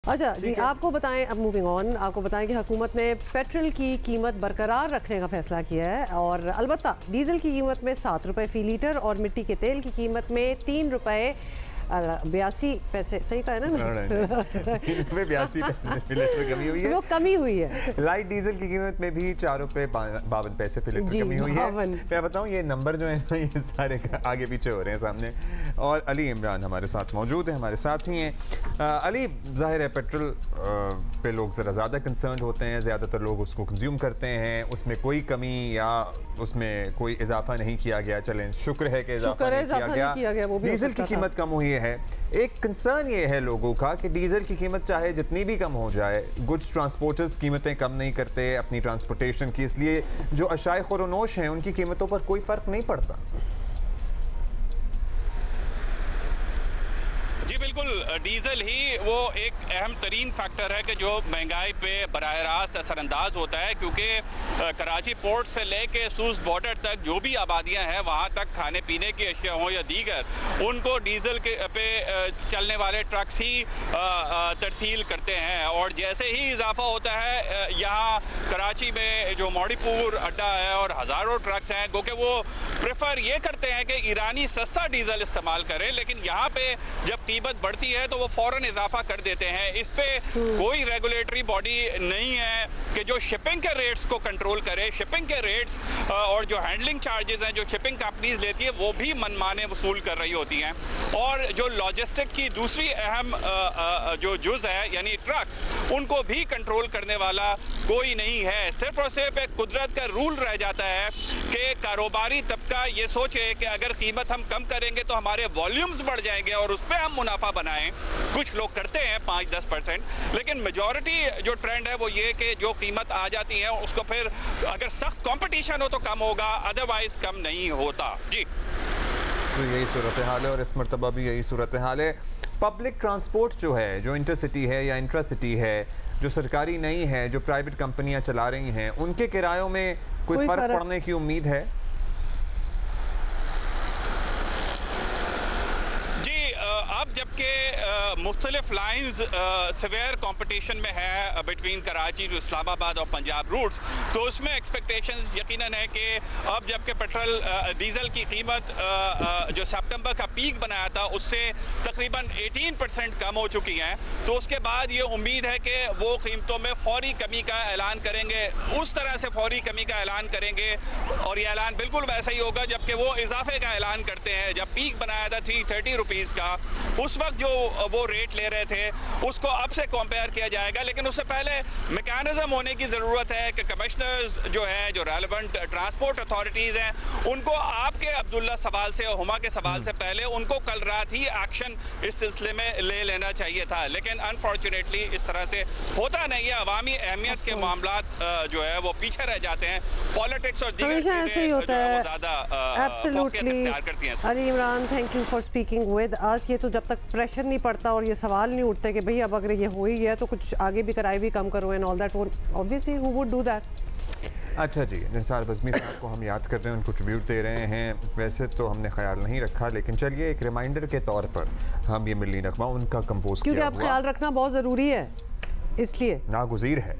अच्छा जी, आपको बताएं, अब मूविंग ऑन, आपको बताएं कि हुकूमत ने पेट्रोल की कीमत बरकरार रखने का फैसला किया है और अलबत्ता डीजल की कीमत में 7 रुपये फ़ी लीटर और मिट्टी के तेल की कीमत में 3 रुपये 82 पैसे, सही कहा है ना? 82 पैसे लीटर कमी हुई है, वो कमी हुई है। लाइट डीजल की कीमत में भी 4 रुपये 52 पैसे फी लीटर कमी हुई है। मैं बताऊं ये नंबर जो है ना, ये सारे आगे पीछे हो रहे हैं सामने। और अली इमरान हमारे साथ मौजूद है, हमारे साथ ही हैं। अली, जाहिर है पेट्रोल पे लोग ज़रा ज़्यादा कंसर्न होते हैं, ज़्यादातर लोग उसको कंज्यूम करते हैं, उसमें कोई कमी या उसमें कोई इजाफा नहीं किया गया। चलें, शुक्र है कि इजाफा नहीं किया गया। डीजल की कीमत कम हुई है। एक कंसर्न ये है लोगों का कि डीजल की कीमत चाहे जितनी भी कम हो जाए, गुड्स ट्रांसपोर्टर्स कीमतें कम नहीं करते अपनी ट्रांसपोर्टेशन की, इसलिए जो अशाए खुरोनोश हैं उनकी कीमतों पर कोई फ़र्क नहीं पड़ता। जी बिल्कुल, डीजल ही वो एक अहम तरीन फैक्टर है कि जो महंगाई पे बराह रास्त असरअंदाज होता है, क्योंकि कराची पोर्ट से लेके सूस बॉर्डर तक जो भी आबादियां हैं वहाँ तक खाने पीने की अशिया हों या दीगर, उनको डीजल के पे चलने वाले ट्रक्स ही तरसील करते हैं। और जैसे ही इजाफा होता है यहाँ कराची में जो मौड़ीपुर अड्डा है और हज़ारों ट्रक्स हैं क्योंकि वो प्रेफर ये करते हैं कि ईरानी सस्ता डीजल इस्तेमाल करें, लेकिन यहाँ पे जब कीमत बढ़ती है तो वो फौरन इजाफा कर देते हैं। इस पे कोई रेगुलेटरी बॉडी नहीं है कि जो शिपिंग के रेट्स को कंट्रोल करे। शिपिंग के रेट्स और जो हैंडलिंग चार्जेस हैं जो शिपिंग कंपनीज लेती है वो भी मनमाने वसूल कर रही होती हैं। और जो लॉजिस्टिक की दूसरी अहम जो जुज़ है यानी ट्रक्स, उनको भी कंट्रोल करने वाला कोई नहीं है। सिर्फ और सिर्फ एक कुदरत का रूल रह जाता है कि कारोबारी तबका ये सोचे कि अगर कीमत हम कम करेंगे तो हमारे वॉल्यूम्स बढ़ जाएंगे और उस पर हम मुनाफा बनाएं। कुछ लोग करते हैं 5-10%, लेकिन मेजॉरिटी जो ट्रेंड है वो ये कि जो कीमत आ जाती है उसको फिर अगर सख्त कंपटीशन हो तो कम होगा, अदरवाइज कम नहीं होता। जी तो यही सूरत हाल है और इस मरतबा भी यही सूरत हाल है। पब्लिक ट्रांसपोर्ट जो है, जो इंटरसिटी है या इंट्रासिटी है, जो सरकारी नहीं है, जो प्राइवेट कंपनियां चला रही हैं, उनके किरायों में कोई फ़र्क पड़ने की उम्मीद है? अब जबकि मुख्तलिफ लाइन्स सवेयर कंपटीशन में है बिटवीन कराची टू इस्लामाबाद और पंजाब रूट्स, तो उसमें एक्सपेक्टेशंस यकीनन है कि अब जबकि पेट्रोल डीज़ल की कीमत जो सितंबर का पीक बनाया था उससे तकरीबन 18% कम हो चुकी हैं, तो उसके बाद ये उम्मीद है कि वो कीमतों में फौरी कमी का ऐलान करेंगे। उस तरह से फौरी कमी का ऐलान करेंगे और ये ऐलान बिल्कुल वैसा ही होगा जबकि वो इजाफे का ऐलान करते हैं। जब पीक बनाया था 330 रुपीज़ का, उस वक्त जो वो रेट ले रहे थे उसको अब से कंपेयर किया जाएगा। लेकिन उससे पहले मैकेनिज्म होने की ज़रूरत है कि कमिश्नर्स जो हैं, जो रेलेवेंट ट्रांसपोर्ट अथॉरिटीज़ हैं, उनको आपके अब्दुल्ला सवाल से और हुमा के सवाल से पहले उनको कल रात ही एक्शन इस सिलसिले में ले लेना चाहिए था। लेकिन अनफॉर्चुनेटली इस तरह से होता नहीं है। अवामी अहमियत के मामलात जो है वो पीछे रह जाते हैं। पॉलिटिक्स और दीगर चीज़ें ज़्यादा इख्तियार करती हैं। Ali Imran, thank you for speaking with us. ये तो जब तक प्रेशर नहीं पड़ता और ये सवाल नहीं उठते कि भाई अब अगर ये हो ही गया तो कुछ आगे भी किराए भी कम करो and all that, obviously who would do that. अच्छा जी, निसार बज़मी साहब को हम याद कर रहे हैं, उनको ट्रिब्यूट दे रहे हैं। वैसे तो हमने ख्याल नहीं रखा, लेकिन चलिए एक रिमाइंडर के तौर पर हम ये मिली नगमा उनका कंपोज किया हुआ, क्योंकि अब ख्याल रखना बहुत ज़रूरी है, इसलिए नागुज़ीर है।